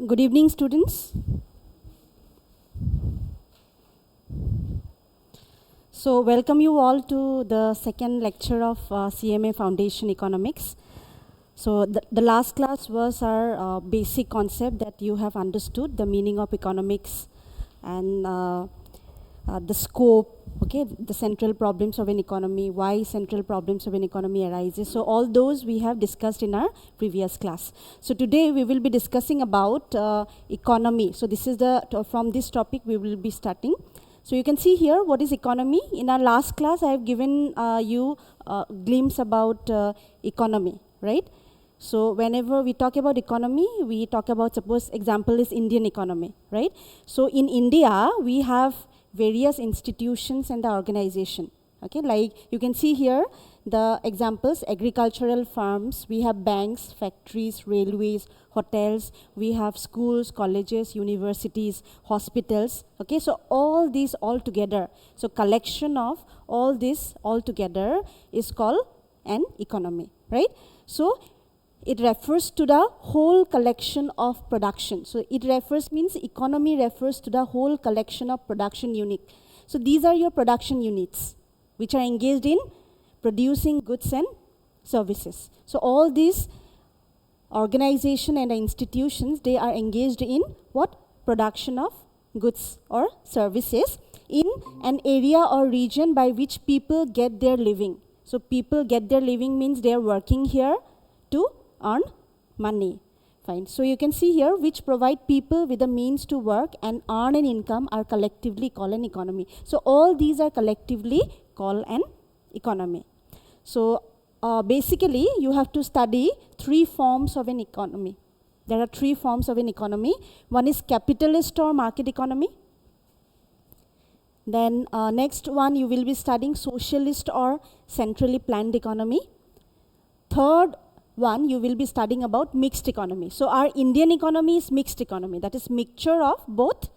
Good evening, students. So, welcome you all to the second lecture of CMA Foundation Economics. So, the last class was our basic concept that you have understood, the meaning of economics and the scope, okay, the central problems of an economy, why central problems of an economy arises. So, all those we have discussed in our previous class. So, today we will be discussing about economy. So, this is from this topic we will be starting. So, you can see here what is economy. In our last class, I have given you a glimpse about economy, right? So, whenever we talk about economy, we talk about, suppose example is Indian economy, right? So, in India, we have various institutions and the organization, okay? Like you can see here the examples, agricultural farms, we have banks, factories, railways, hotels, we have schools, colleges, universities, hospitals, okay? So all these all together, so collection of all this all together is called an economy, right? So it refers to the whole collection of production. So it refers means economy refers to the whole collection of production unit. So these are your production units which are engaged in producing goods and services. So all these organization and institutions, they are engaged in what? Production of goods or services in an area or region by which people get their living. So people get their living means they are working here to earn money. Fine. So you can see here which provide people with the means to work and earn an income are collectively called an economy. So all these are collectively called an economy. So basically you have to study three forms of an economy. There are three forms of an economy. One is capitalist or market economy. Then next one you will be studying socialist or centrally planned economy. Third one, you will be studying about mixed economy. So our Indian economy is mixed economy. That is mixture of both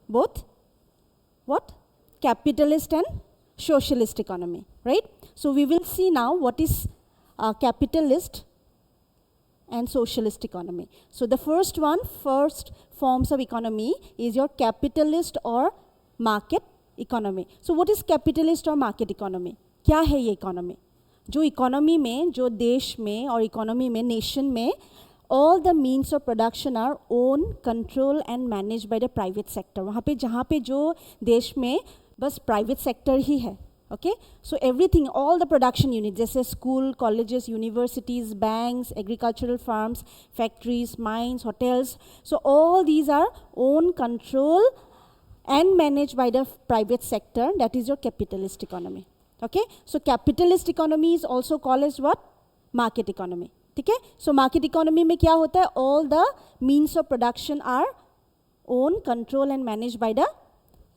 what? Capitalist and socialist economy, right? So we will see now what is capitalist and socialist economy. So the first forms of economy is your capitalist or market economy. So what is capitalist or market economy? क्या है ये economy? जो economy में, जो देश में और economy में, नेशन में, all the means of production are owned, controlled and managed by the private sector. वहाँ पे जहाँ पे जो देश में बस private sector ही है, okay? So everything, all the production units, जैसे school, colleges, universities, banks, agricultural farms, factories, mines, hotels. So all these are owned, controlled and managed by the private sector. That is your capitalist economy. Okay, so capitalist economy is also called as what? Market economy. ठीक है? So market economy में क्या होता है? All the means of production are owned, controlled and managed by the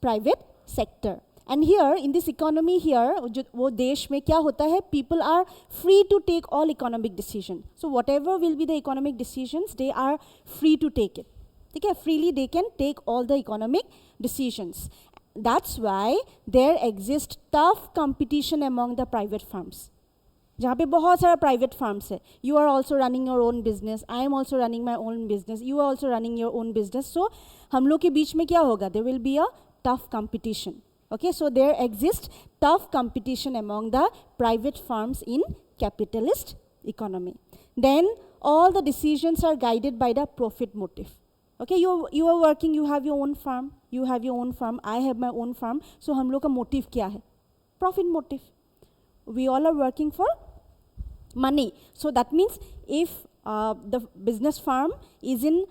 private sector. And here in this economy here, वो देश में क्या होता है? People are free to take all economic decisions. So whatever will be the economic decisions, they are free to take it. ठीक है? Freely they can take all the economic decisions. That's why there exists tough competition among the private firms. जहाँ पे बहुत सारा private firms है. You are also running your own business. I am also running my own business. You are also running your own business. So हम लोग के बीच में क्या होगा? There will be a tough competition. Okay, so there exists tough competition among the private firms in capitalist economy. Then all the decisions are guided by the profit motive. Okay, you are working, you have your own farm, you have your own farm, I have my own farm. So हम लोग का motive क्या है? Profit motive. We all are working for money. So that means if the business firm is in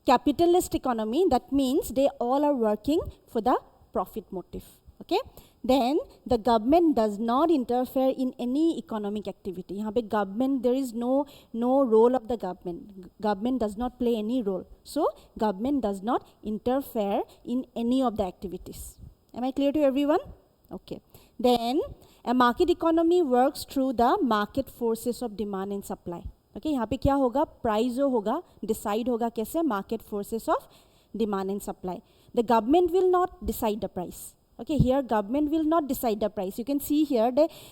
capitalist economy, that means they all are working for the profit motive. Okay? Then the government does not interfere in any economic activity. यहाँ पे government, there is no role of the government. Government does not play any role. So government does not interfere in any of the activities. Am I clear to everyone? Okay. Then a market economy works through the market forces of demand and supply. Okay, यहाँ पे क्या होगा? Price जो होगा, decide होगा कैसे? Market forces of demand and supply. The government will not decide the price. Okay, here government will not decide the price. You can see here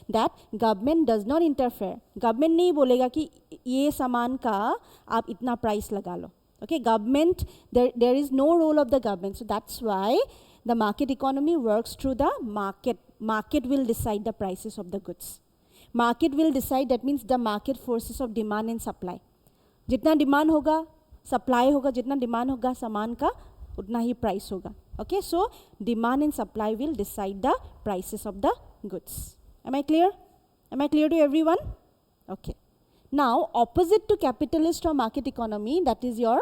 that government does not interfere. Government नहीं बोलेगा कि ये सामान का आप इतना price लगा लो. Okay, government, there is no role of the government. So that's why the market economy works through the market. Market will decide the prices of the goods. Market will decide, that means the market forces of demand and supply. जितना demand होगा, supply होगा, जितना demand होगा सामान का, उतना ही price होगा. Okay, so demand and supply will decide the prices of the goods. Am I clear? Am I clear to everyone? Okay. Now, opposite to capitalist or market economy, that is your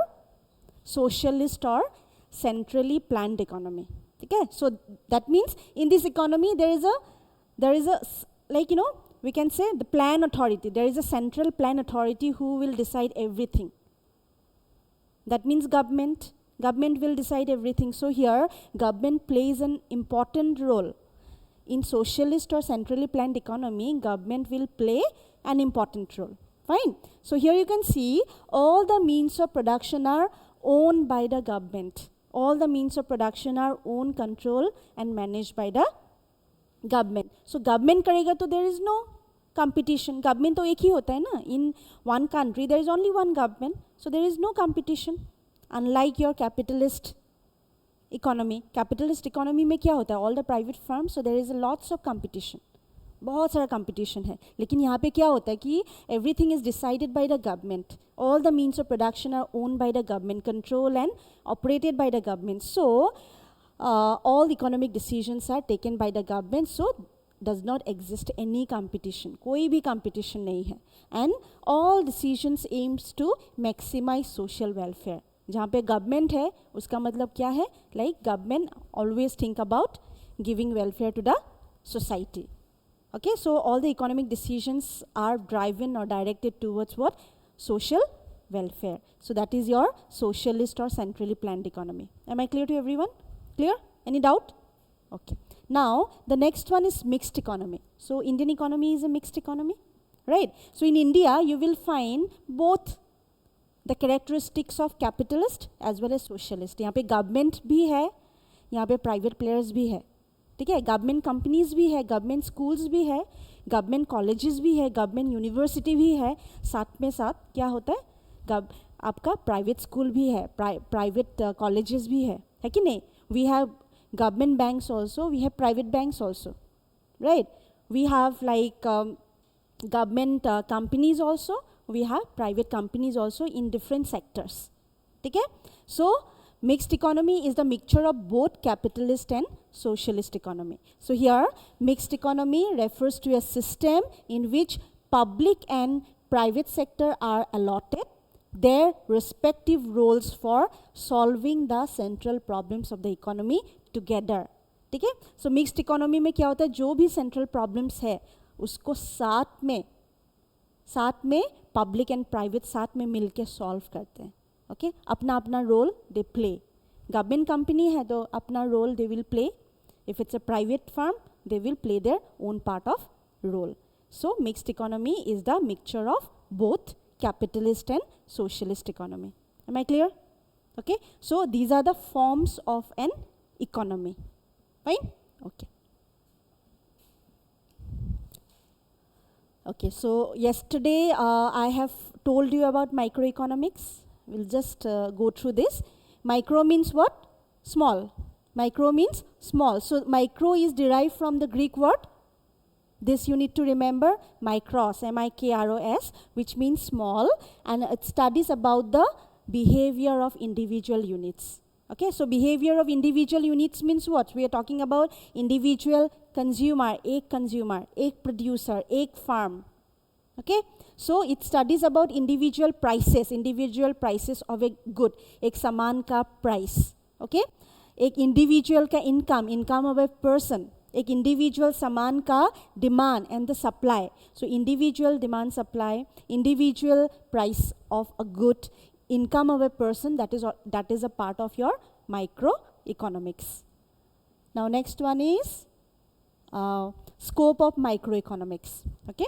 socialist or centrally planned economy. Okay, so that means in this economy there is a like, you know, we can say the plan authority. There is a central plan authority who will decide everything. That means government will decide everything. So here government plays an important role. In socialist or centrally planned economy, government will play an important role. Fine. So here you can see all the means of production are owned by the government. All the means of production are owned, controlled and managed by the government. So government करेगा तो there is no competition. Government तो एक ही होता है ना. In one country there is only one government. So there is no competition. Unlike your capitalist economy. Capitalist economy में क्या होता है? All the private firms, so there is lots of competition. बहुत सारा competition है. लेकिन यहाँ पे क्या होता है कि everything is decided by the government. All the means of production are owned by the government, controlled and operated by the government. So all economic decisions are taken by the government. So does not exist any competition. कोई भी competition नहीं है. And all decisions aims to maximize social welfare. जहाँ पे government है उसका मतलब क्या है? Like government always think about giving welfare to the society. Okay, so all the economic decisions are driven or directed towards what? Social welfare. So that is your socialist or centrally planned economy. Am I clear to everyone? Clear? Any doubt? Okay. Now the next one is mixed economy. So Indian economy is a mixed economy, right? So in India you will find both the characteristics of capitalist as well as socialist. यहाँ पे government भी है, यहाँ पे private players भी है. ठीक है, गवर्नमेंट कंपनीज भी है, गवर्नमेंट स्कूल्स भी है, गवर्नमेंट कॉलेजेस भी है, गवर्नमेंट यूनिवर्सिटी भी है. साथ में साथ क्या होता है? आपका प्राइवेट स्कूल भी है, प्राइवेट कॉलेजेस भी है कि नहीं? We have government banks also, we have private banks also, right? We have like government companies also, we have private companies also in different sectors. ठीक है, सो mixed economy is the mixture of both capitalist and socialist economy. So here mixed economy refers to a system in which public and private sector are allotted their respective roles for solving the central problems of the economy together. ठीक है, so mixed economy में क्या होता है? जो भी central problems है उसको साथ में public and private साथ में मिलके solve करते हैं. Okay, अपना अपना role they play. Government company है तो अपना role they will play. If it's a private firm they will play their own part of role. So mixed economy is the mixture of both capitalist and socialist economy. Am I clear? Okay, so these are the forms of an economy. Fine? Okay. Okay, so yesterday I have told you about microeconomics. We'll just go through this. Micro means what? Small. Micro means small. So micro is derived from the Greek word. This you need to remember. Micros, M-I-K-R-O-S, which means small, and it studies about the behavior of individual units. Okay, so behavior of individual units means what? We are talking about individual consumer, एक producer, एक farm. Okay, so it studies about individual prices of a good. एक सामान का price. Okay, एक individual का income of a person. एक individual सामान का demand and the supply. So individual demand supply, individual price of a good, income of a person, that is a part of your microeconomics. Now next one is scope of microeconomics. Okay,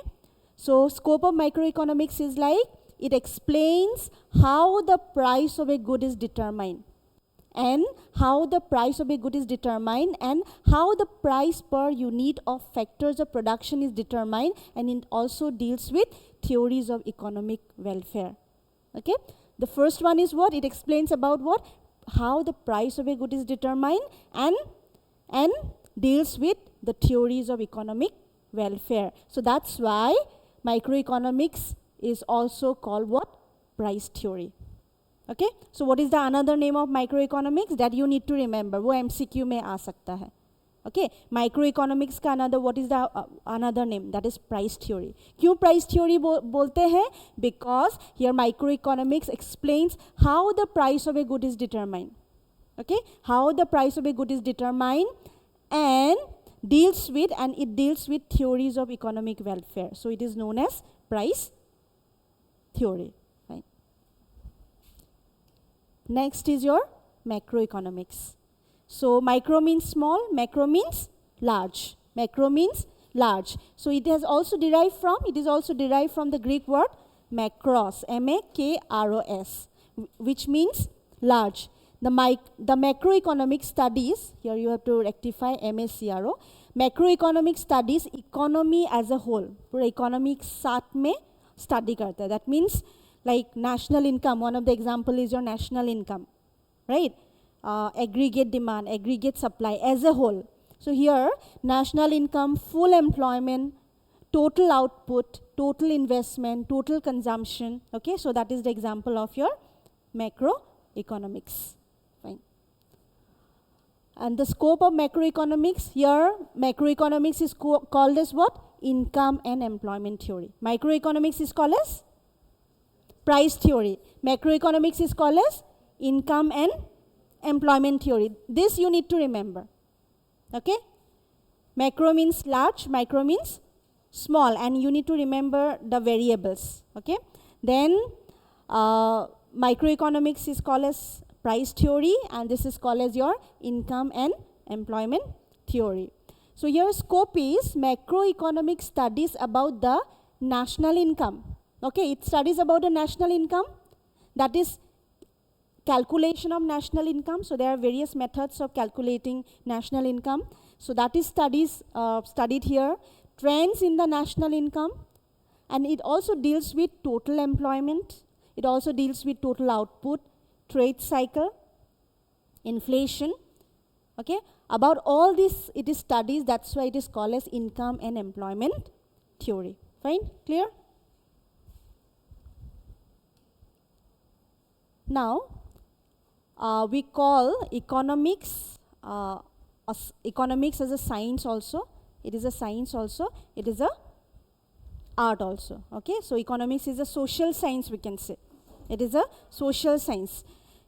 so scope of microeconomics is like it explains how the price of a good is determined, and how the price of a good is determined, and how the price per unit of factors of production is determined, and it also deals with theories of economic welfare. Okay, The first one is what? It explains about what? How the price of a good is determined and deals with the theories of economic welfare. So that's why microeconomics is also called what? Price theory. Okay? So what is the another name of microeconomics? That you need to remember. वो MCQ में आ सकता है. Okay? Microeconomics का another, what is the another name? That is price theory. क्यों price theory बोलते हैं? Because here microeconomics explains how the price of a good is determined. Okay? How the price of a good is determined and it deals with theories of economic welfare. So it is known as price theory. Right? Next is your macroeconomics. So micro means small, macro means large. Macro means large. So it is also derived from the Greek word makros, M-A-K-R-O-S, which means large. The macroeconomic studies, here you have to rectify M-A-C-R-O, macroeconomic studies economy as a whole. पूरा economic साथ में study करता है. That means like national income, one of the example is your national income, right? Aggregate demand, aggregate supply as a whole. So here, national income, full employment, total output, total investment, total consumption. Okay, so that is the example of your macroeconomics. Fine. And the scope of macroeconomics, here macroeconomics is called as what? Income and employment theory. Microeconomics is called as price theory. Macroeconomics is called as income and employment theory. This you need to remember. Okay? Macro means large, micro means small, and you need to remember the variables. Okay? Then microeconomics is called as price theory, and this is called as your income and employment theory. So your scope is macroeconomic studies about the national income. Okay, it studies about the national income, that is calculation of national income. So there are various methods of calculating national income. So that is studied here. Trends in the national income, and it also deals with total employment. It also deals with total output, trade cycle, inflation. Okay, about all this it is studies. That's why it is called as income and employment theory. Fine, clear? Now, we call economics as a science also. It is a science also. It is a art also. Okay, so economics is a social science, we can say. It is a social science.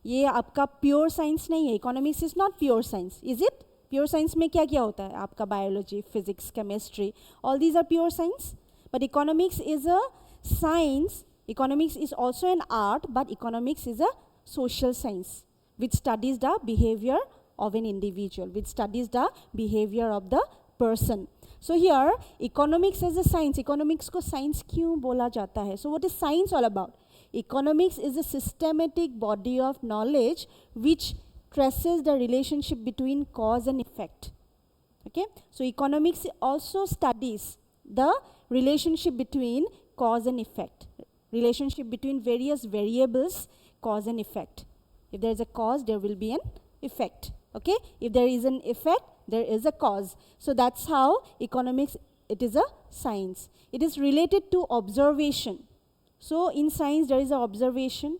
ये आपका pure science नहीं है. Economics is not pure science, is it? Pure science में क्या क्या होता है? आपका biology, physics, chemistry, all these are pure science. But economics is a science. Economics is also an art, but economics is a social science which studies the behavior of an individual, which studies the behavior of the person. So here, economics as a science. Economics को science क्यों बोला जाता है? So what is science all about? Economics is a systematic body of knowledge which traces the relationship between cause and effect. Okay? So economics also studies the relationship between cause and effect. Relationship between various variables, cause and effect. If there is a cause, there will be an effect. Okay? If there is an effect, there is a cause. So that's how economics, it is a science. It is related to observation. So in science, there is an observation,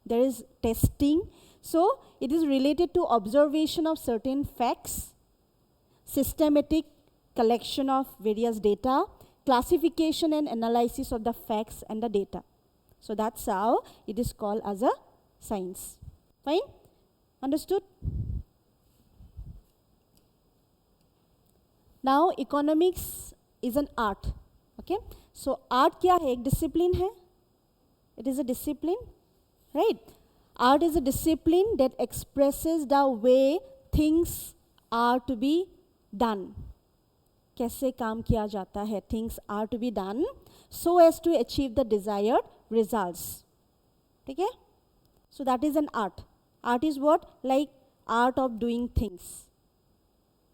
there is testing. So it is related to observation of certain facts, systematic collection of various data, classification and analysis of the facts and the data. So that's how it is called as a science. Fine? Understood? Now economics is an art. Okay? So art क्या है? एक discipline है. It is a discipline, right? Art is a discipline that expresses the way things are to be done. कैसे काम किया जाता है? Things are to be done so as to achieve the desired results. ठीक है? So that is an art. Art is what? Like art of doing things.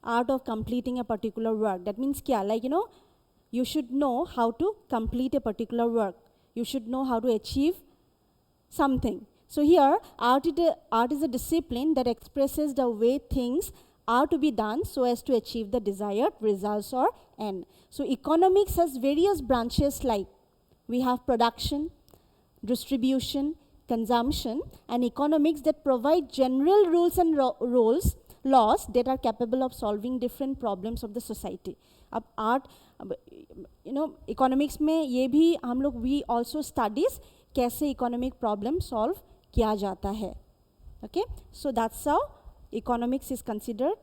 Art of completing a particular work. That means क्या? Like, you should know how to complete a particular work. You should know how to achieve something. So here, art is a discipline that expresses the way things are to be done so as to achieve the desired results or end. So economics has various branches like we have production, distribution, consumption, and economics that provide general rules and laws that are capable of solving different problems of the society. अब art, economics में ये भी हम लोग we also studies कैसे economic problem solve किया जाता है. Okay, so that's how economics is considered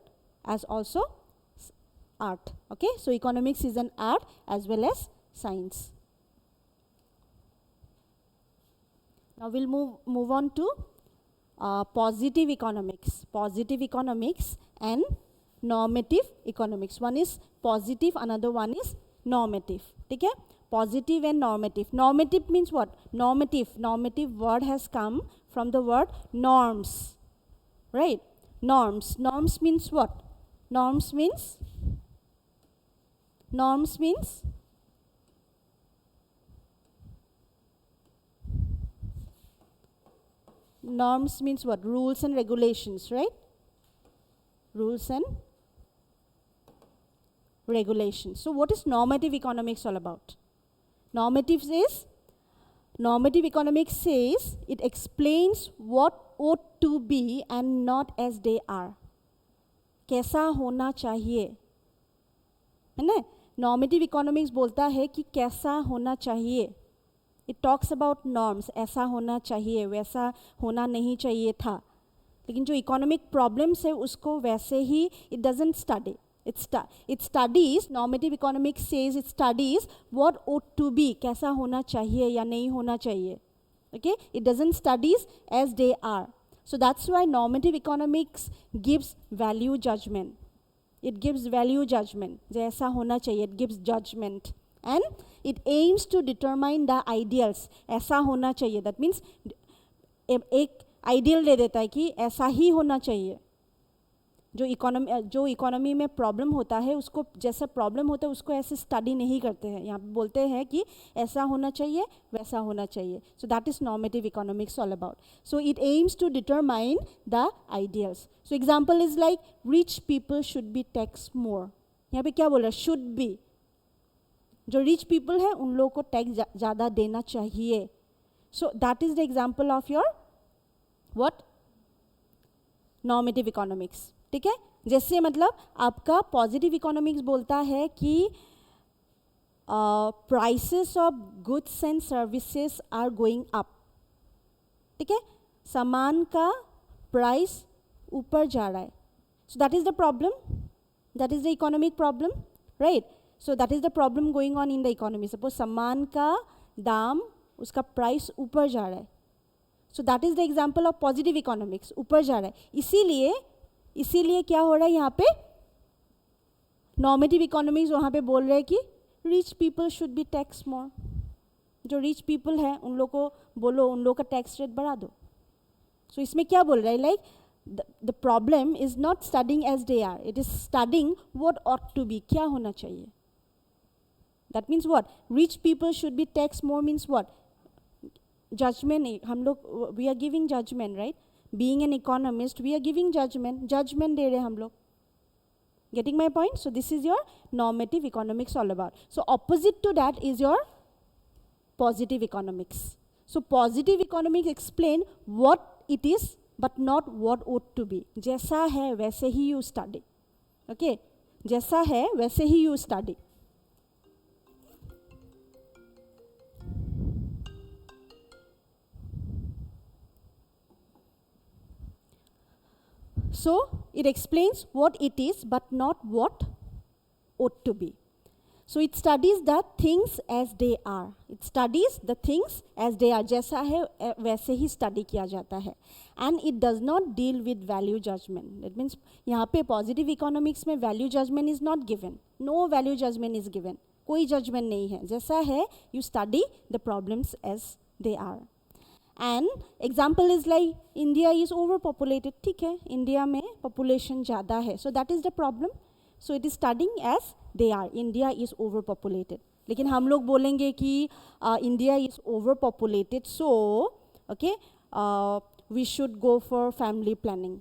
as also art. Okay, so economics is an art as well as science. Now we'll move on to positive economics and normative economics. One is positive, another one is normative. Okay? Positive and normative. Normative means what? Normative word has come from the word norms. Right? Norms means what? Norms means what? Rules and regulations, right? Rules and regulations. So what is normative economics all about? Normative economics says it explains what ought to be and not as they are. कैसा होना चाहिए, है ना? Normative economics बोलता है कि कैसा होना चाहिए. It talks about norms, ऐसा होना चाहिए, वैसा होना नहीं चाहिए था. लेकिन जो economic problems है उसको वैसे ही it doesn't study. It studies, normative economics says it studies what ought to be, कैसा होना चाहिए या नहीं होना चाहिए. Okay? It doesn't studies as they are. So that's why normative economics gives value judgment. It gives value judgment. जैसा होना चाहिए, it gives judgment. And it aims to determine the ideals. ऐसा होना चाहिए. That means एक ideal दे देता है कि ऐसा ही होना चाहिए. जो इकोनॉमी में प्रॉब्लम होता है उसको जैसा प्रॉब्लम होता है उसको ऐसे स्टडी नहीं करते हैं. यहाँ पे बोलते हैं कि ऐसा होना चाहिए वैसा होना चाहिए. So that is normative economics all about. So it aims to determine the ideals. So example is like rich people should be tax more. यहाँ पे क्या बोल रहा है? Should be. जो रिच पीपल है उन लोगों को टैक्स ज़्यादा देना चाहिए. So that is the example of your what? Normative economics. ठीक है? जैसे मतलब आपका पॉजिटिव इकोनॉमिक्स बोलता है कि prices of goods and services are going up. ठीक है? सामान का प्राइस ऊपर जा रहा है. So that is the problem. That is the economic problem, right? So that is the problem going on in the economy. Suppose सामान का दाम, उसका प्राइस ऊपर जा रहा है. So that is the example of positive economics. ऊपर जा रहा है. इसीलिए क्या हो रहा है यहाँ पे? नॉर्मेटिव इकोनॉमिक्स वहाँ पे बोल रहे हैं कि rich people should be tax more. जो रिच पीपल है उन लोग को बोलो उन लोग का टैक्स रेट बढ़ा दो. सो इसमें क्या बोल रहा है? Like the problem is not studying as they are, it is studying what ought to be. क्या होना चाहिए? That means what? Rich people should be tax more means what? Judgment. हम लोग we are giving judgment, right? Being an economist, we are giving judgment दे रहे हम लोग. Getting my point? So this is your normative economics all about. So opposite to that is your positive economics. So positive economics explain what it is but not what ought to be. जैसा है वैसे ही you study. Okay? जैसा है वैसे ही you study. So it explains what it is but not what ought to be. So it studies the things as they are. It studies the things as they are. जैसा है वैसे ही study किया जाता है. And it does not deal with value judgment. That means यहाँ पे positive economics में value judgment is not given. No value judgment is given. कोई judgment नहीं है. जैसा है you study the problems as they are. And example is like India is overpopulated. ठीक है? India में population ज़्यादा है. So that is the problem. So it is studying as they are. India is overpopulated. लेकिन हम लोग बोलेंगे कि India is overpopulated. So okay, we should go for family planning.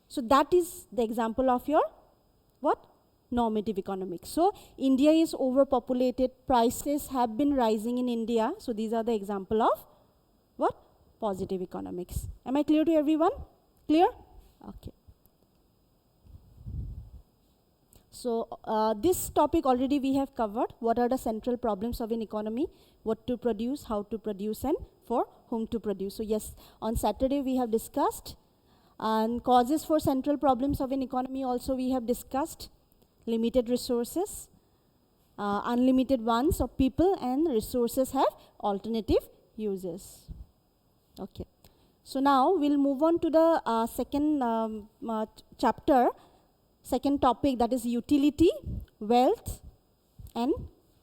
So that is the example of your what? Normative economics. So India is overpopulated, prices have been rising in India. So these are the example of what? Positive economics. Am I clear to everyone? Clear? Okay. So this topic already we have covered. What are the central problems of an economy? What to produce, how to produce, and for whom to produce. So yes, on Saturday we have discussed. And causes for central problems of an economy also we have discussed. Limited resources, unlimited ones of people, and resources have alternative uses. Okay. So now we'll move on to the second chapter, second topic, that is utility, wealth, and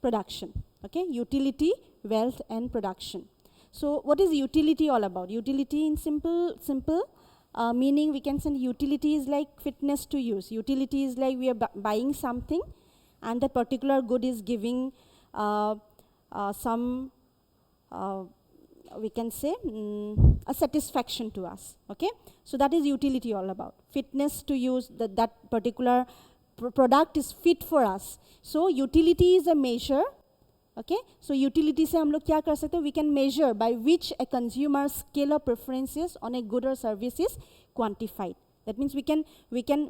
production. Okay, utility, wealth, and production. So what is utility all about? Utility in simple meaning, we can say utility is like fitness to use. Utility is like we are buying something and the particular good is giving some, we can say, a satisfaction to us. Okay, so that is utility all about. Fitness to use, that particular product is fit for us. So utility is a measure. Okay, so utility से हम लोग क्या कर सकते हैं? We can measure by which a consumer's scale of preferences on a good or service is quantified. That means we can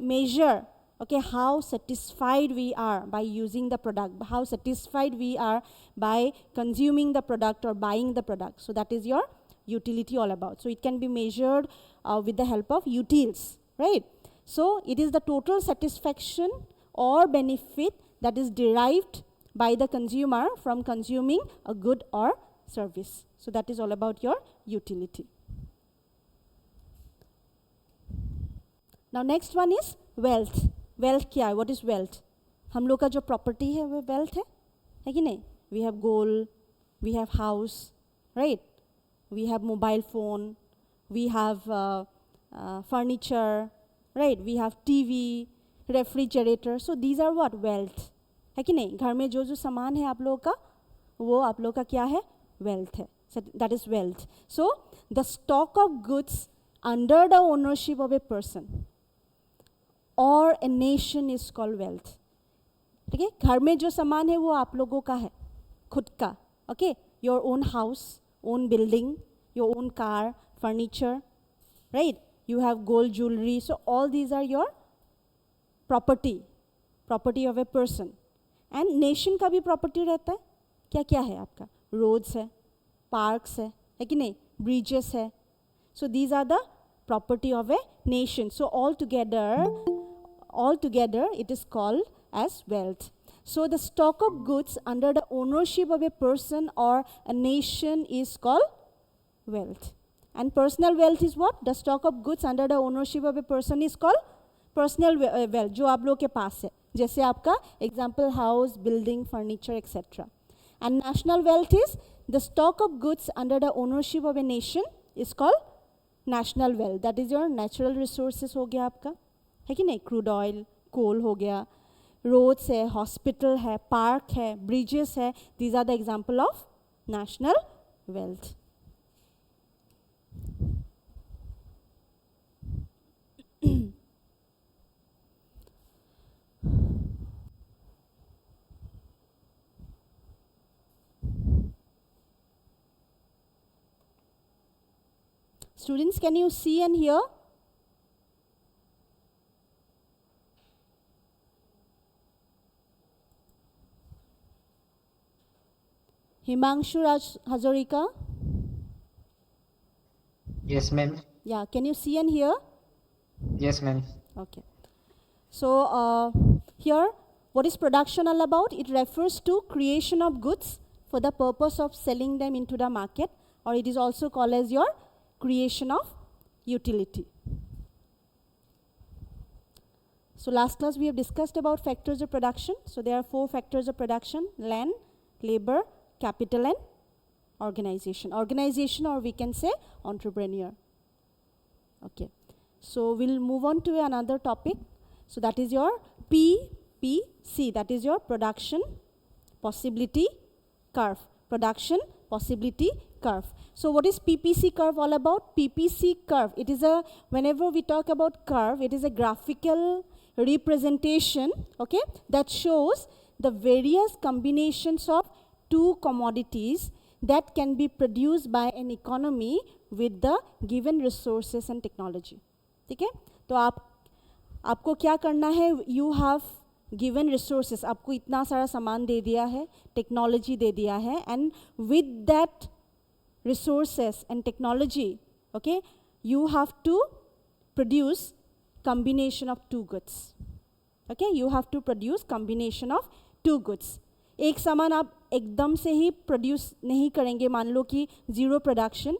measure, okay, how satisfied we are by using the product, how satisfied we are by consuming the product or buying the product. So that is your utility all about. So it can be measured with the help of utils, right? So it is the total satisfaction or benefit that is derived by the consumer from consuming a good or service. So that is all about your utility. Now next one is wealth. Wealth क्या है? What is wealth? हम लोग का जो property है वो wealth है कि नहीं? We have gold, we have house, right? We have mobile phone, we have furniture, right? We have TV, refrigerator. So these are what? Wealth. है कि नहीं? घर में जो सामान है आप लोगों का, वो आप लोगों का क्या है? Wealth है. So that is wealth. So the stock of goods under the ownership of a person or a nation is called wealth. ठीक है? घर में जो सामान है वो आप लोगों का है, खुद का. Okay? Your own house, own building, your own car, furniture, right? You have gold jewelry. So all these are your property of a person. And nation का भी प्रॉपर्टी रहता है. क्या क्या है आपका? रोड्स है, पार्क्स है कि नहीं? ब्रिजेस है. So these are the property of a nation. So all together it is called as wealth. So the stock of goods under the ownership of a person or a nation is called wealth. And personal wealth is what? The stock of goods under the ownership of a person is called personal wealth, जो आप लोग के पास है. जैसे आपका example house, building, furniture, etc. And national wealth is the stock of goods under the ownership of a nation is called national wealth. That is your natural resources हो गया आपका, है कि नहीं? Crude oil, coal हो गया, roads है, hospital है, park है, bridges है. These are the example of national wealth. Students, can you see and hear? Himanshu Hazarika? Yes, ma'am. Yeah, can you see and hear? Yes, ma'am. Okay. So here, what is production all about? It refers to creation of goods for the purpose of selling them into the market, or it is also called as your creation of utility. So last class we have discussed about factors of production. So there are 4 factors of production: land, labor, capital, and organization. Organization, or we can say entrepreneur. Okay. So we'll move on to another topic. So that is your PPC. That is your production possibility curve. Production possibility curve. So what is PPC curve all about? PPC curve, it is a, whenever we talk about curve, it is a graphical representation, okay, that shows the various combinations of two commodities that can be produced by an economy with the given resources and technology. ठीक है? तो आपको क्या करना है? You have given resources, आपको इतना सारा सामान दे दिया है, टेक्नोलॉजी दे दिया है, and with that resources and technology, okay, you have to produce combination of two goods. Okay, you have to produce combination of two goods. एक सामान आप एकदम से ही प्रोड्यूस नहीं करेंगे, मान लो कि zero production,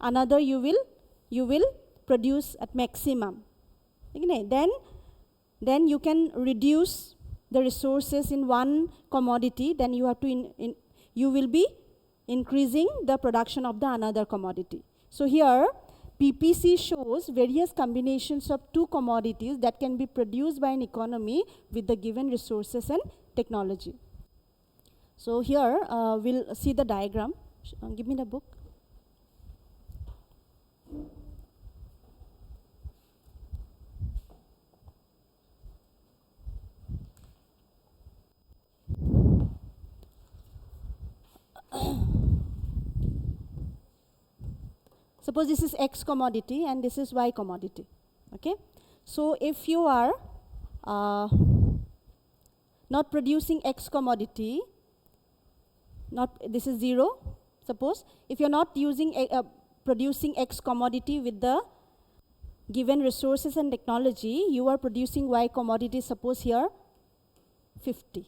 another you will produce at maximum. ठीक है? Then you can reduce the resources in one commodity, then you have to you will be increasing the production of the another commodity. So here PPC shows various combinations of two commodities that can be produced by an economy with the given resources and technology. So here we'll see the diagram. Give me the book. Suppose this is X commodity and this is Y commodity. Okay? So if you are not producing X commodity, this is 0, suppose. If you're not producing X commodity with the given resources and technology, you are producing Y commodity, suppose here 50.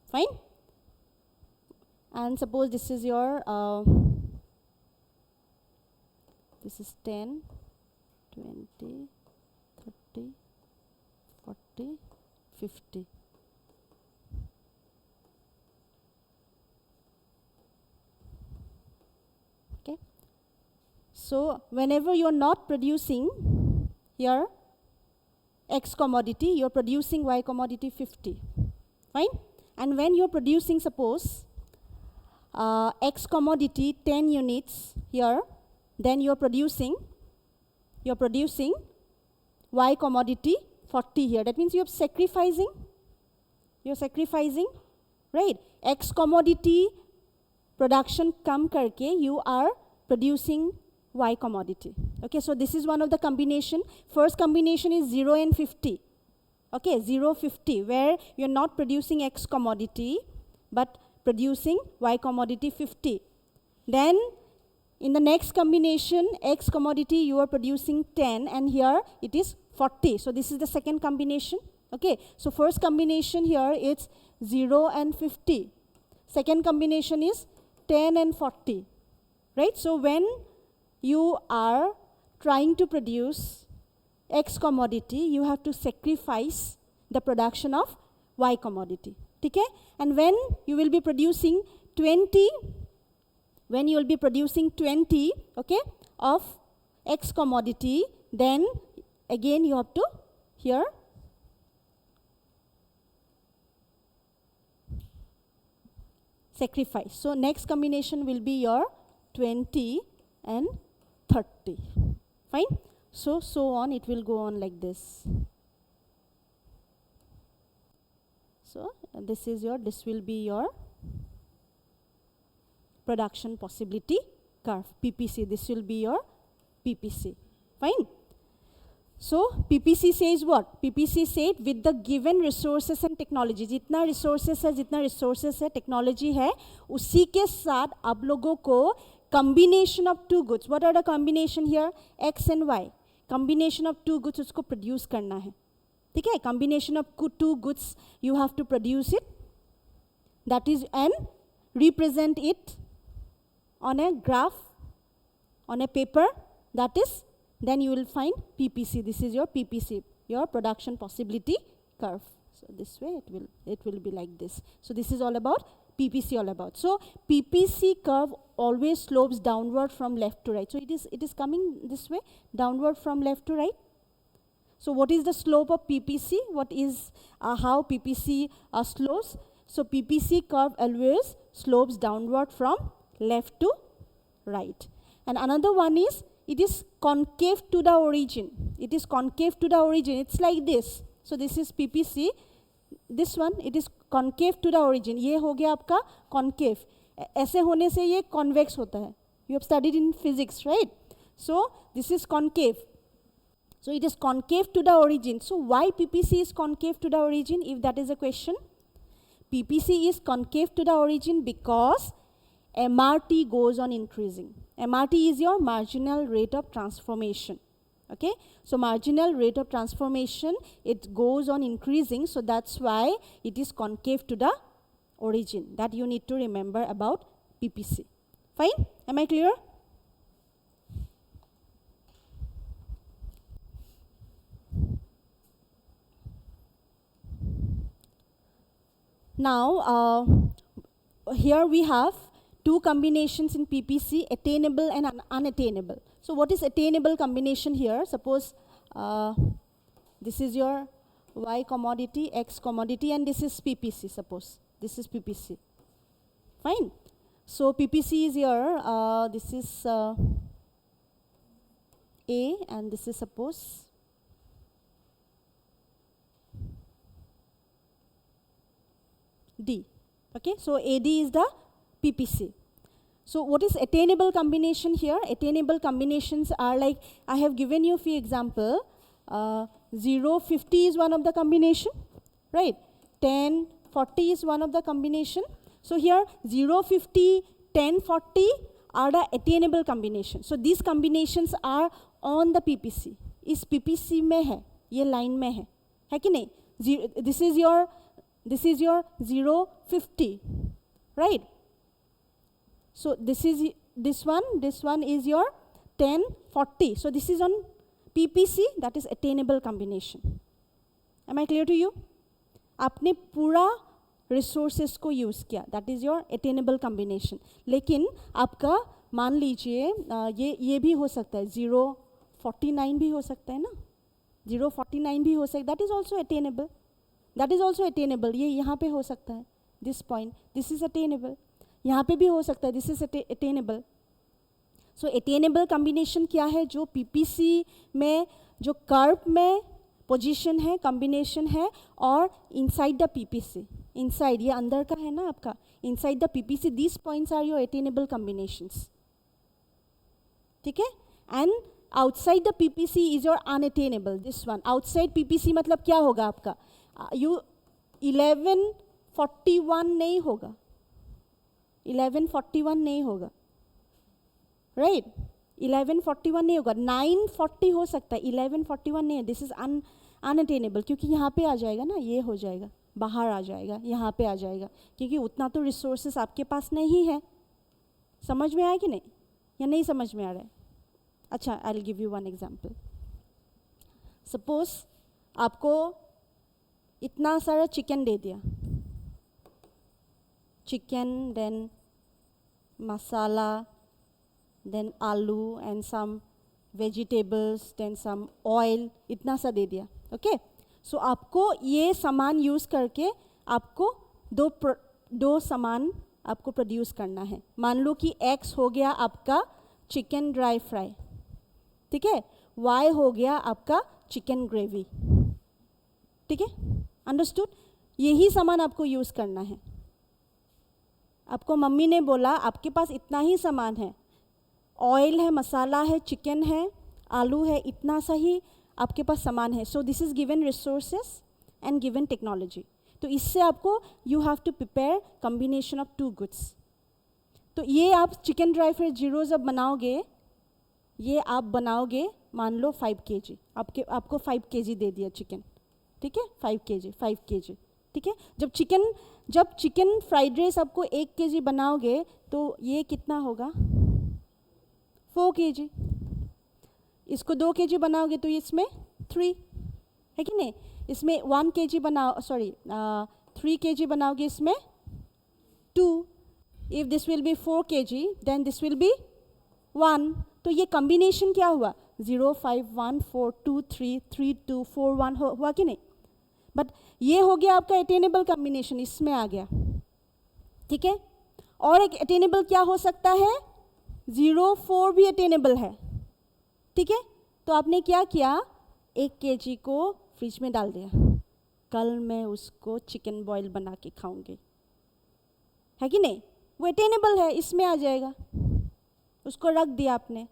Fine? And suppose this is your this is 10, 20, 30, 40, 50. Okay. So whenever you are not producing here X commodity, you are producing Y commodity 50. Fine? And when you are producing, suppose X commodity 10 units here, then you're producing Y commodity 40 here. That means you're sacrificing, right? X commodity production come karke, you are producing Y commodity. Okay, so this is one of the combination. First combination is 0 and 50. Okay, 0, 50, where you're not producing X commodity, but producing Y commodity 50. Then in the next combination, X commodity, you are producing 10, and here it is 40. So this is the second combination. Okay, so first combination here it's 0 and 50. Second combination is 10 and 40. Right? So when you are trying to produce X commodity, you have to sacrifice the production of Y commodity. Okay? And when you will be producing 20, okay, of X commodity, then again you have to here sacrifice. So next combination will be your 20 and 30. Fine? So on, it will go on like this. So this will be your production possibility curve, PPC. This will be your PPC. Fine? So PPC says what? PPC said with the given resources and technology. जितना resources है, technology है, उसी के साथ आप लोगों को combination of two goods. What are the combination here? X and Y. Combination of two goods उसको produce करना है. ठीक है? Combination of two goods, you have to produce it. That is, and represent it on a graph, on a paper, that is, then you will find PPC. This is your PPC, your production possibility curve. So this way it will be like this. So this is all about PPC all about. So PPC curve always slopes downward from left to right. So it is coming this way, downward from left to right. So what is the slope of PPC? What is how PPC slopes? So PPC curve always slopes downward from left to right. And another one is, it is concave to the origin. It is concave to the origin. It's like this. So this is PPC. This one, it is concave to the origin. ये हो गया आपका concave. ऐसे होने से ये convex होता है. You have studied in physics, right? So this is concave. So it is concave to the origin. So why PPC is concave to the origin, if that is a question? PPC is concave to the origin because MRT goes on increasing. MRT is your marginal rate of transformation. Okay, so marginal rate of transformation, it goes on increasing, so that's why it is concave to the origin. That you need to remember about PPC. Fine? Am I clear? Now, here we have two combinations in PPC, attainable and unattainable. So what is attainable combination here? Suppose this is your Y commodity, X commodity, and this is PPC, suppose. This is PPC. Fine. So PPC is here, this is A, and this is suppose D. Okay, so AD is the PPC. So what is attainable combination here? Attainable combinations are like, I have given you a few example. 0, 50 is one of the combination, right? 10, 40 is one of the combination. So here 0, 50, 10, 40 are the attainable combination. So these combinations are on the PPC. इस PPC में है, ये line में है कि नहीं? This is your 0, 50, right? So this one is your 10, 40. So this is on PPC, that is attainable combination. Am I clear to you? आपने पूरा resources को use किया, that is your attainable combination. लेकिन आपका मान लीजिए ये भी हो सकता है, 049 भी हो सकता है ना, 049 भी हो सकता है, that is also attainable. That is also attainable. ये यहाँ पे हो सकता है, this point, this is attainable. यहाँ पे भी हो सकता है, this is attainable. So attainable combination क्या है? जो PPC में जो curve में position है, combination है, और inside the PPC, inside ये अंदर का है ना आपका, inside the PPC, these points are your attainable combinations. ठीक है? And outside the PPC is your unattainable. This one outside PPC मतलब क्या होगा आपका? You 1141 नहीं होगा, 1141 नहीं होगा, right? 1141 नहीं होगा, 940 हो सकता है, 1141 नहीं है. दिस इज अनअटेनेबल, क्योंकि यहाँ पे आ जाएगा ना, ये हो जाएगा, बाहर आ जाएगा, यहाँ पे आ जाएगा, क्योंकि उतना तो रिसोर्सेस आपके पास नहीं है. समझ में आया कि नहीं, या नहीं समझ में आ रहा है? अच्छा, I will give you one example. Suppose आपको इतना सारा चिकन दे दिया, chicken, then masala, then aloo and some vegetables, then some oil, इतना सा दे दिया. Okay? So आपको ये सामान यूज़ करके आपको दो सामान आपको प्रोड्यूस करना है. मान लो कि X हो गया आपका चिकन ड्राई फ्राई, ठीक है? Y हो गया आपका चिकन ग्रेवी, ठीक है? अंडरस्टूड? यही सामान आपको यूज़ करना है. आपको मम्मी ने बोला आपके पास इतना ही सामान है, ऑयल है, मसाला है, चिकन है, आलू है, इतना सा ही आपके पास सामान है. So this is given resources and given technology. तो इससे आपको you have to prepare combination of two goods. तो ये आप चिकन ड्राई फ्राई जीरो जब बनाओगे, ये आप बनाओगे मान लो 5 kg, आपको 5 kg दे दिया चिकन, ठीक है? 5 kg, ठीक है? जब चिकन फ्राइड राइस आपको 1 kg बनाओगे तो ये कितना होगा? 4 kg. इसको 2 kg बनाओगे तो इसमें 3 है कि नहीं? इसमें 1 kg बनाओ, सॉरी 3 kg बनाओगे, इसमें 2. If this will be 4 kg then this will be 1. तो ये कॉम्बिनेशन क्या हुआ? 0 5 1 4 2 3 3 2 4 1 हुआ कि नहीं? बट ये हो गया आपका अटेनेबल कॉम्बिनेशन, इसमें आ गया, ठीक है? और एक अटेनेबल क्या हो सकता है? 0.04 भी अटेनेबल है, ठीक है। तो आपने क्या किया, 1 kg को फ्रिज में डाल दिया, कल मैं उसको चिकन बॉयल बना के खाऊंगी, है कि नहीं, वो अटेनेबल है, इसमें आ जाएगा, उसको रख दिया आपने।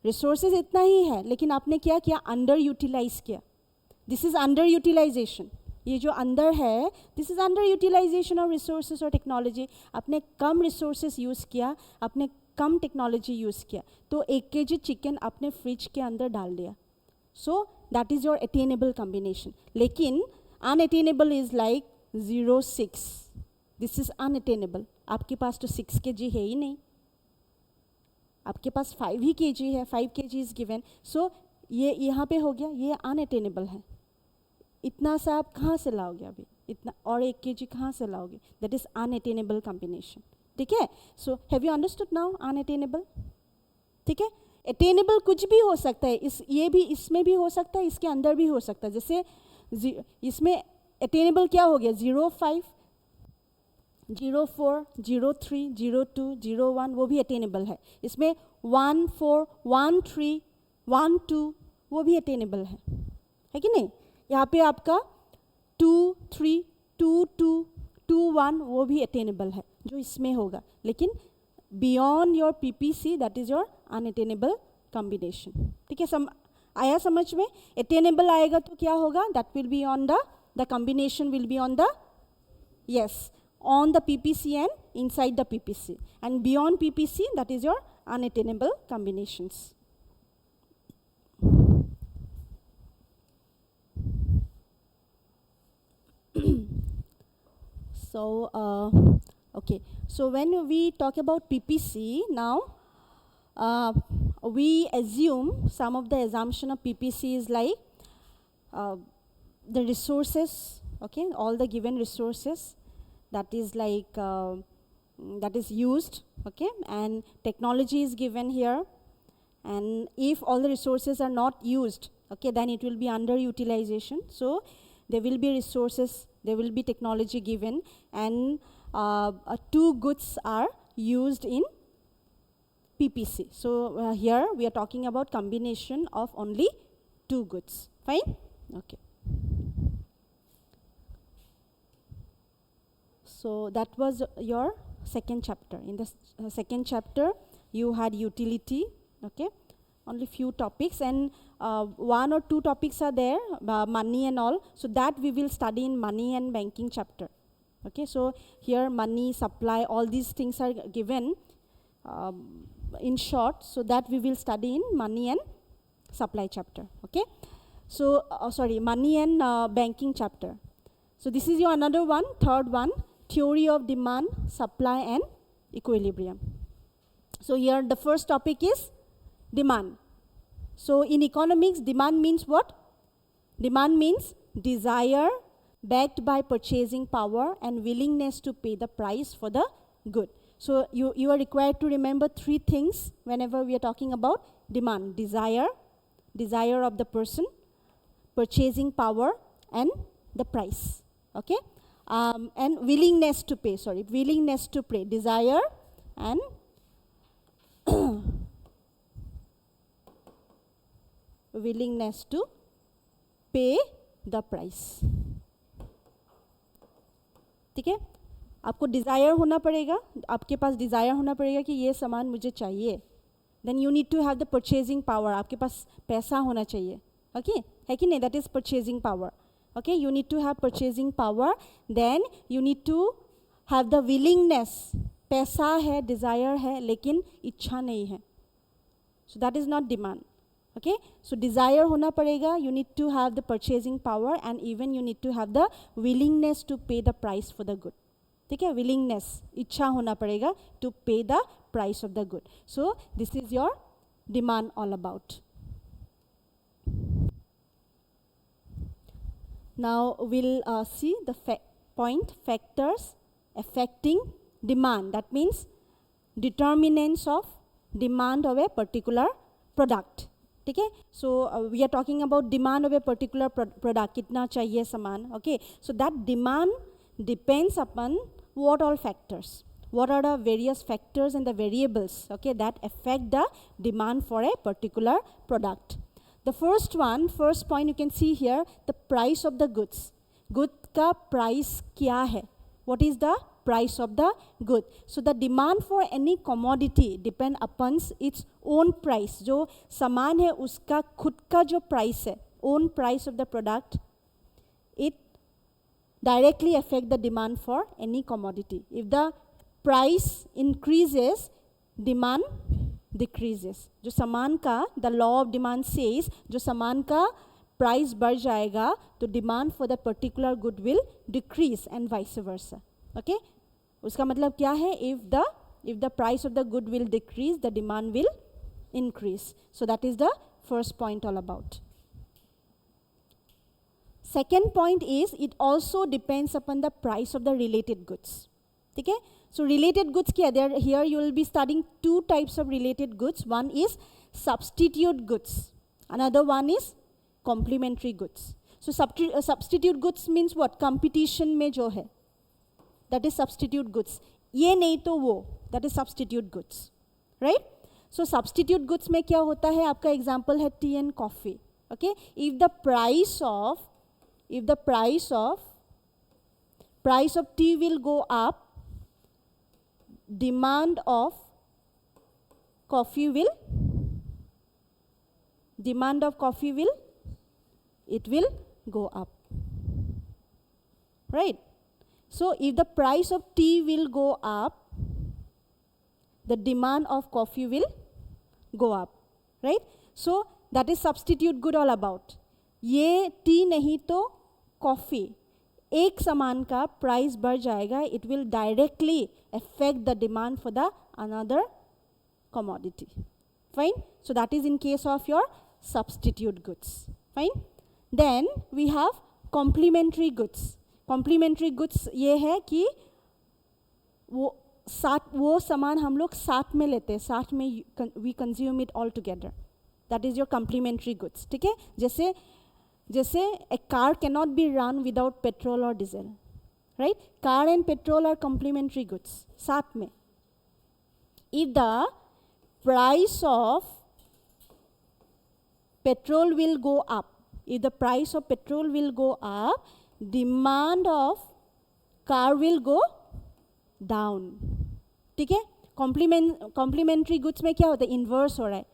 रिसोर्सेज इतना ही है, लेकिन आपने क्या किया, अंडर यूटिलाइज किया। दिस इज अंडर यूटिलाइजेशन, ये जो अंदर है this is underutilisation of resources और टेक्नोलॉजी। आपने कम रिसोर्सेज यूज़ किया, आपने कम टेक्नोलॉजी यूज़ किया, तो 1 kg चिकन आपने फ्रिज के अंदर डाल दिया। So that is your attainable combination. लेकिन unattainable is like 0.6, this is unattainable. आपके पास तो 6 kg है ही नहीं, आपके पास 5 ही kg है, 5 kg इज़ गिवन। सो ये यहाँ पे हो गया, ये अनअटेनेबल है। इतना सा आप कहाँ से लाओगे अभी, इतना और 1 kg कहाँ से लाओगे, दैट इज़ अनअटेनेबल कॉम्बिनेशन, ठीक है। So have you understood now unattainable, ठीक है। अटेनेबल कुछ भी हो सकता है, ये भी इसमें भी हो सकता है, इसके अंदर भी हो सकता है। जैसे इसमें अटेनेबल क्या हो गया, 0.5, 0.4, 0.3, 0.2, 0.1, वो भी अटेनेबल है। इसमें 1.4, 1.3, 1.2 वो भी अटेनेबल है कि नहीं। यहाँ पे आपका 2.3, 2.2, 2.1 वो भी अटेनेबल है जो इसमें होगा, लेकिन beyond your PPC that is your unattainable combination, ठीक है। आया समझ में। अटेनेबल आएगा तो क्या होगा, that will be on the combination will be on the, yes, on the PPC and inside the PPC, and beyond PPC that is your unattainable combinations. So okay, so when we talk about PPC now, we assume some of the assumption of PPC is like the resources, okay, all the given resources, that is like that is used, okay, and technology is given here, and if all the resources are not used, okay, then it will be underutilization. So there will be resources, there will be technology given, and 2 goods are used in PPC. So here we are talking about combination of only 2 goods. Fine? Okay. So that was your second chapter. In the second chapter, you had utility, okay, only few topics, and 1 or 2 topics are there, money and all. So that we will study in money and banking chapter. Okay, so here money, supply, all these things are given in short, so that we will study in money and supply chapter. Okay, so sorry, money and banking chapter. So this is your another one, third one, theory of demand, supply and equilibrium. So here the first topic is demand. So in economics, demand means what? Demand means desire backed by purchasing power and willingness to pay the price for the good. So you are required to remember 3 things whenever we are talking about demand: desire, desire of the person, purchasing power, and the price. Okay, and willingness to pay. Sorry, willingness to pay. Desire and willingness to pay the price. ठीक है, आपको desire होना पड़ेगा, आपके पास desire होना पड़ेगा कि ये सामान मुझे चाहिए. Then you need to have the purchasing power, आपके पास पैसा होना चाहिए. ओके, है कि नहीं? That is purchasing power. Okay, you need to have purchasing power. Then you need to have the willingness. पैसा है, डिज़ायर है, लेकिन इच्छा नहीं है. So that is not demand. Okay, so desire होना पड़ेगा, you need to have the purchasing power, and even you need to have the willingness to pay the price for the good. ठीक है, willingness, इच्छा होना पड़ेगा to pay the price of the good. So this is your demand all about. Now we'll see the factors affecting demand. That means determinants of demand of a particular product. ठीक है, so we are talking about demand of a particular product. कितना चाहिए सामान. Okay, so that demand depends upon what all factors. what are the various factors and the variables, okay, that affect the demand for a particular product. The first point you can see here, the price of the goods. Good का price क्या है? What is the price of the good? So the demand for any commodity depend upon its own price. जो सामान है उसका खुद का जो price है, own price of the product, it directly affect the demand for any commodity. If the price increases, demand decreases. जो सामान का, the law of demand says, जो सामान का price बढ़ जाएगा, तो demand for the particular good will decrease and vice versa. Okay? उसका मतलब क्या है? If the price of the good will decrease, the demand will increase. So that is the first point all about. Second point is, it also depends upon the price of the related goods. Okay? So related goods, here you will be studying two types of related goods. One is substitute goods. Another one is complementary goods. So substitute goods means what? Competition में जो है, that is substitute goods. ये नहीं तो वो, that is substitute goods, right? So substitute goods में क्या होता है? आपका example है tea and coffee. Okay? If the price of tea will go up, demand of coffee will go up, right? So if the price of tea will go up, the demand of coffee will go up, right? So that is substitute good all about. ये T नहीं तो coffee, एक सामान का price बढ़ जाएगा, it will directly affect the demand for the another commodity. Fine? So that is in case of your substitute goods. Fine? Then we have complementary goods. Complementary goods ये है कि वो सामान हम लोग साथ में लेते हैं, साथ में we consume it all together. That is your complementary goods. ठीक है? जैसे a car cannot be run without petrol or diesel, right? Car and petrol are complementary goods, साथ में. If the price of petrol will go up, demand of car will go down. ठीक है? Complementary goods में क्या होता है? Inverse हो रहा है.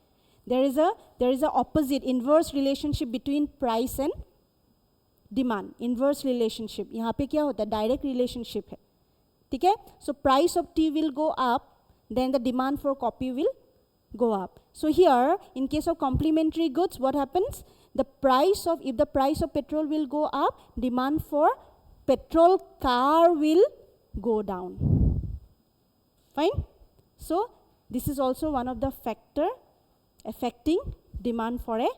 There is a opposite, inverse relationship between price and demand. Inverse relationship. यहाँ पे क्या होता है? Direct relationship है. ठीक है? So price of tea will go up, then the demand for coffee will go up. So here, in case of complementary goods, what happens? If the price of petrol will go up, demand for petrol car will go down. Fine? So this is also one of the factor affecting demand for a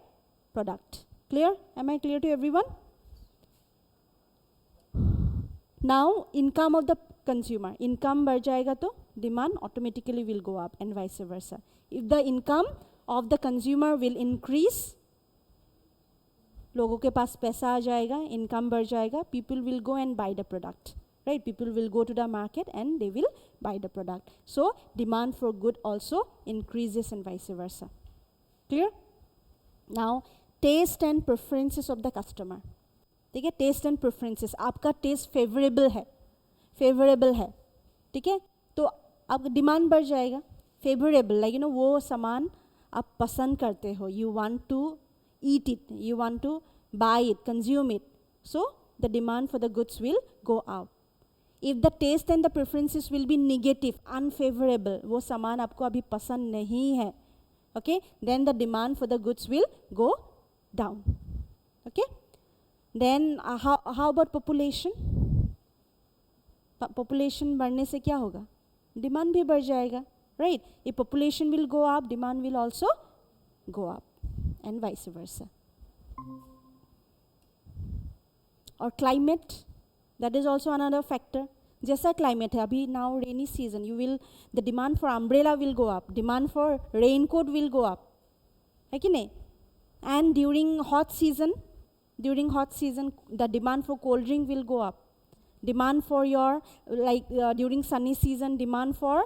product. Clear? Am I clear to everyone? Now, income of the consumer. Income बढ़ जाएगा तो demand automatically will go up and vice versa. If the income of the consumer will increase, लोगों के पास पैसा आ जाएगा, income बढ़ जाएगा, people will go and buy the product. Right? People will go to the market and they will buy the product. So, demand for good also increases and vice versa. Clear? Now, taste and preferences of the customer. ठीक है? Taste and preferences. आपका taste favorable है, ठीक है? तो आपका demand बढ़ जाएगा. Favorable, like वो सामान आप पसंद करते हो. You want to eat it, you want to buy it, consume it. So the demand for the goods will go up. If the taste and the preferences will be negative, unfavorable, वो सामान आपको अभी पसंद नहीं है, okay, then the demand for the goods will go down. Okay? Then how about population? Population बढ़ने से क्या होगा? Demand भी बढ़ जाएगा, right? If population will go up, demand will also go up and vice versa. Or climate, that is also another factor. जैसा climate है अभी, now rainy season, the demand for umbrella will go up, demand for raincoat will go up, है कि नहीं? And during hot season, the demand for cold drink will go up, demand for your, like during sunny season, demand for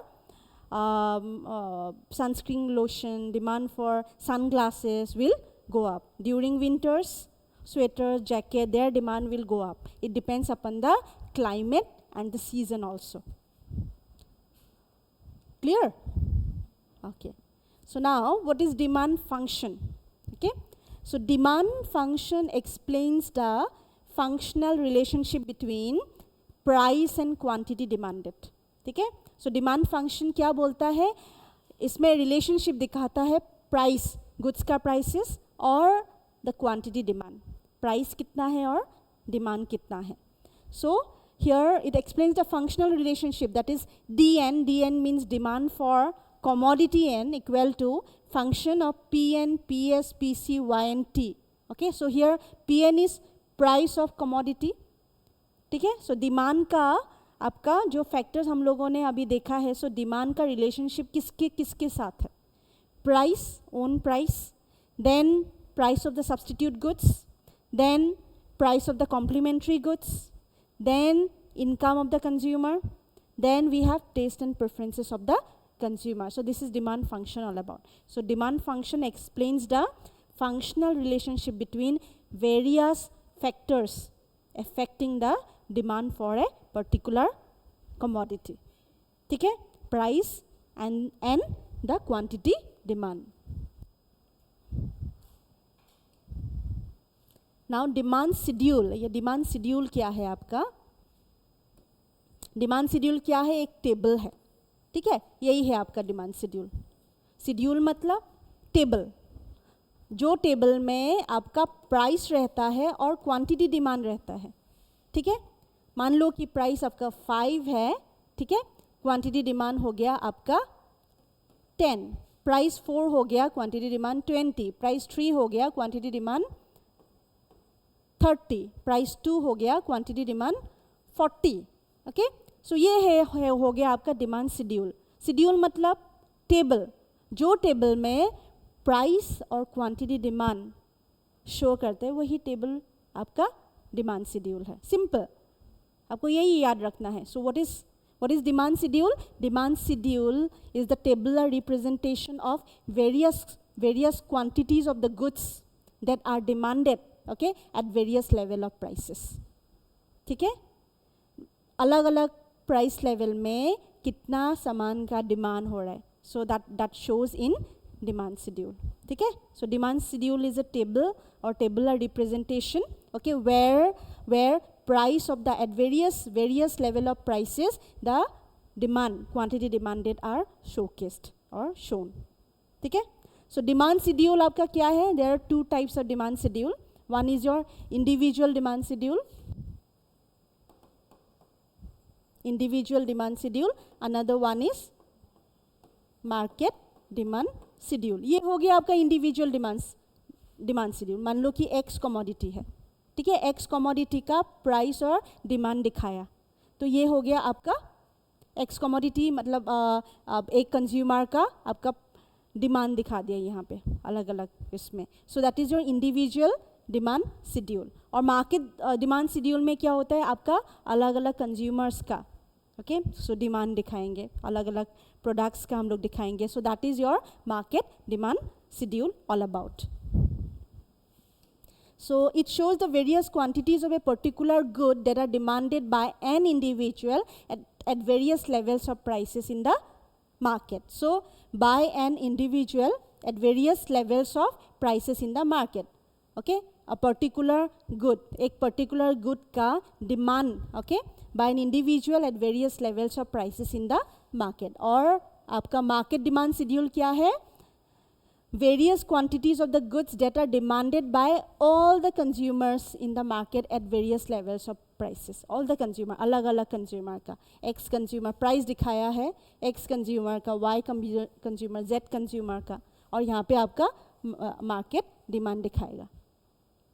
sunscreen lotion, demand for sunglasses will go up. During winters, sweaters, jacket, their demand will go up. It depends upon the climate and the season also. Clear? Okay. So now, what is demand function? Okay. So demand function explains the functional relationship between price and quantity demanded. ठीक है? So demand function क्या बोलता है? इसमें relationship दिखाता है price, goods का prices और the quantity demand. Price कितना है और demand कितना है. So here it explains the functional relationship, that is DN. DN means demand for commodity N equal to function of PN, PS, PC, Y and T. Okay, so here PN is price of commodity. ठीक है, so demand का आपका जो factors हम लोगों ने अभी देखा है, so demand का relationship किसके किसके साथ है? Price, own price, then price of the substitute goods, then price of the complementary goods, then income of the consumer, then we have taste and preferences of the consumer. So this is demand function all about. So demand function explains the functional relationship between various factors affecting the demand for a particular commodity. ठीक है? Price and the quantity demand. Now demand schedule. ये demand schedule क्या है आपका? Demand schedule क्या है? एक table है. ठीक है, यही है आपका डिमांड शेड्यूल. शेड्यूल मतलब टेबल, जो टेबल में आपका प्राइस रहता है और क्वांटिटी डिमांड रहता है. ठीक है, मान लो कि प्राइस आपका 5 है. ठीक है, क्वांटिटी डिमांड हो गया आपका 10, प्राइस 4 हो गया, क्वांटिटी डिमांड 20, प्राइस 3 हो गया, क्वांटिटी डिमांड 30, प्राइस 2 हो गया, क्वांटिटी डिमांड 40. ओके, सो ये है हो गया आपका डिमांड शेड्यूल. शेड्यूल मतलब टेबल, जो टेबल में प्राइस और क्वांटिटी डिमांड शो करते हैं, वही टेबल आपका डिमांड शेड्यूल है. सिंपल, आपको यही याद रखना है. So what is demand schedule? Demand schedule is the tabular representation of various quantities of the goods that are demanded, okay, at various level of prices. ठीक है, अलग अलग प्राइस लेवल में कितना सामान का डिमांड हो रहा है. So that shows in demand schedule. ठीक है, so demand schedule is a table और tabular representation, okay, where price of the at various level of prices the demand quantity demanded are showcased और shown. ठीक है, so demand schedule आपका क्या है? There are 2 types of demand schedule. One is your individual demand schedule, individual demand schedule, another one is market demand schedule. ये हो गया आपका individual demand schedule. मान लो कि X commodity है. ठीक है, X commodity का प्राइस और डिमांड दिखाया, तो ये हो गया आपका X commodity, मतलब एक कंज्यूमर का आपका डिमांड दिखा दिया यहाँ पे अलग अलग इसमें. सो that is your individual demand schedule. और मार्केट डिमांड शेड्यूल में क्या होता है? आपका अलग अलग कंज्यूमर्स का, ओके, सो डिमांड दिखाएंगे, अलग अलग प्रोडक्ट्स का हम लोग दिखाएंगे. So that is your market demand schedule all about. So it shows the various quantities of a particular good that are demanded by an individual at various levels of prices in the market. So by an individual at various levels of prices in the market. Okay, a particular good, एक particular good का demand, okay, by an individual at various levels of prices in the market. और आपका market demand schedule क्या है? Various quantities of the goods that are demanded by all the consumers in the market at various levels of prices. All the consumer, अलग अलग consumer का, X consumer price दिखाया है, X consumer का, Y consumer, Z consumer का, और यहाँ पे आपका market demand दिखाएगा.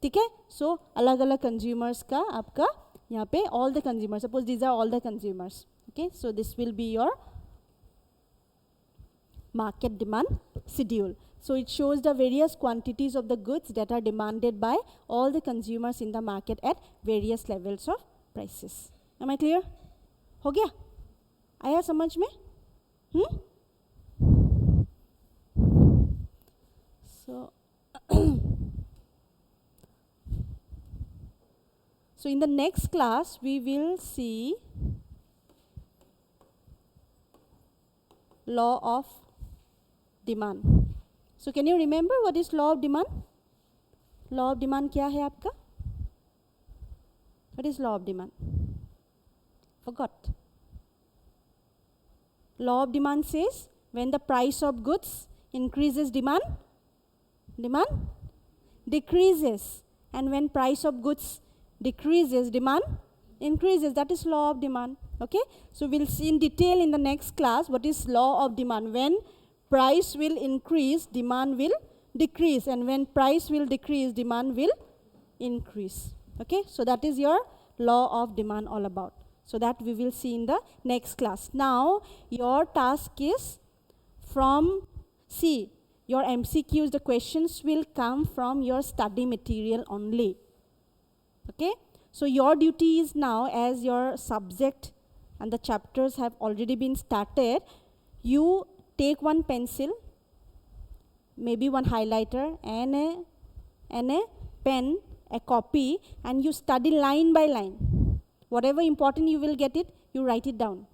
ठीक है, so अलग अलग consumers का आपका यहाँ पे all the consumers, suppose these are all the consumers. Okay, so this will be your market demand schedule. So it shows the various quantities of the goods that are demanded by all the consumers in the market at various levels of prices. Am I clear? हो गया? आया समझ में? So, so in the next class, we will see law of demand. So can you remember what is law of demand? Law of demand क्या है आपका? What is law of demand? Forgot. Law of demand says when the price of goods increases, demand decreases, and when price of goods decreases, demand increases. That is law of demand. Okay, so we'll see in detail in the next class what is law of demand. When price will increase, demand will decrease, and when price will decrease, demand will increase. Okay, so that is your law of demand all about. So that we will see in the next class. Now your task is see, your MCQs, the questions will come from your study material only. Okay, so your duty is now, as your subject and the chapters have already been started, you take one pencil, maybe one highlighter and a pen, a copy, and you study line by line. Whatever important you will get it, you write it down.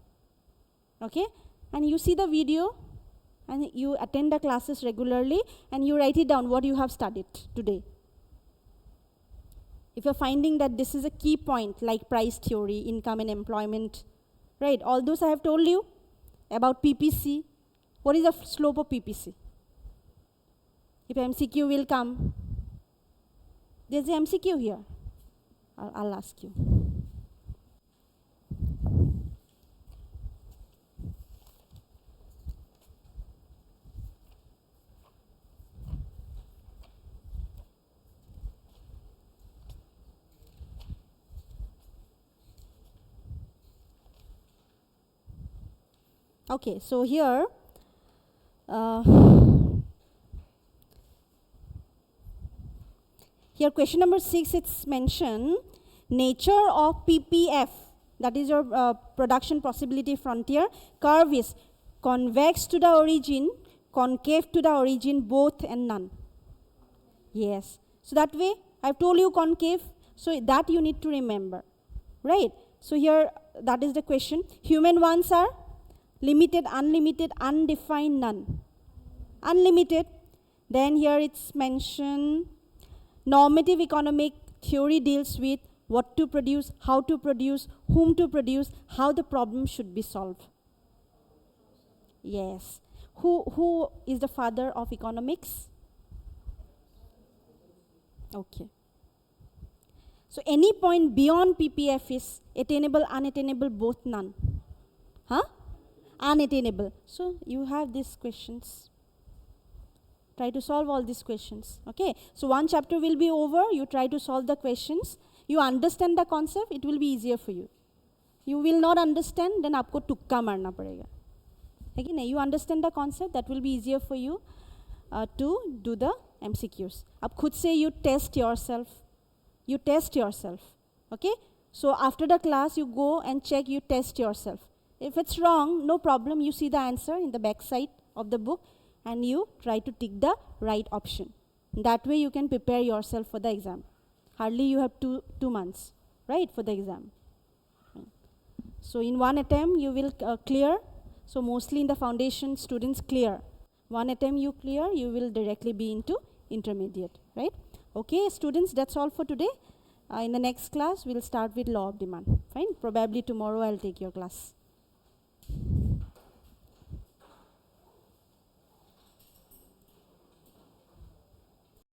Okay, and you see the video and you attend the classes regularly and you write it down what you have studied today. If you're finding that this is a key point like price theory, income and employment, right, all those I have told you about PPC. What is the slope of PPC? If MCQ will come, there's an MCQ here. I'll ask you. Okay, so here, here question number 6, it's mentioned nature of PPF, that is your production possibility frontier curve is convex to the origin, concave to the origin, both and none. Yes, so that way I've told you concave, so that you need to remember, right? So here that is the question. Human ones are limited, unlimited, undefined, none. Unlimited. Then here it's mentioned normative economic theory deals with what to produce, how to produce, whom to produce, how the problem should be solved. Yes. Who is the father of economics? Okay. So any point beyond PPF is attainable, unattainable, both, none. Huh? Unattainable. So you have these questions. Try to solve all these questions. Okay. So one chapter will be over. You try to solve the questions. You understand the concept. It will be easier for you. You will not understand, then आपको तुक्का मारना पड़ेगा. है कि नहीं? You understand the concept. That will be easier for you to do the MCQs. अब खुद से you test yourself. You test yourself. Okay. So after the class, you go and check. You test yourself. If it's wrong, no problem. You see the answer in the back side of the book and you try to tick the right option. That way you can prepare yourself for the exam. Hardly you have two months, right, for the exam. So in one attempt you will clear. So mostly in the foundation students clear. One attempt you clear, you will directly be into intermediate, right? Okay, students, that's all for today. In the next class, we'll start with law of demand. Fine, probably tomorrow I'll take your class.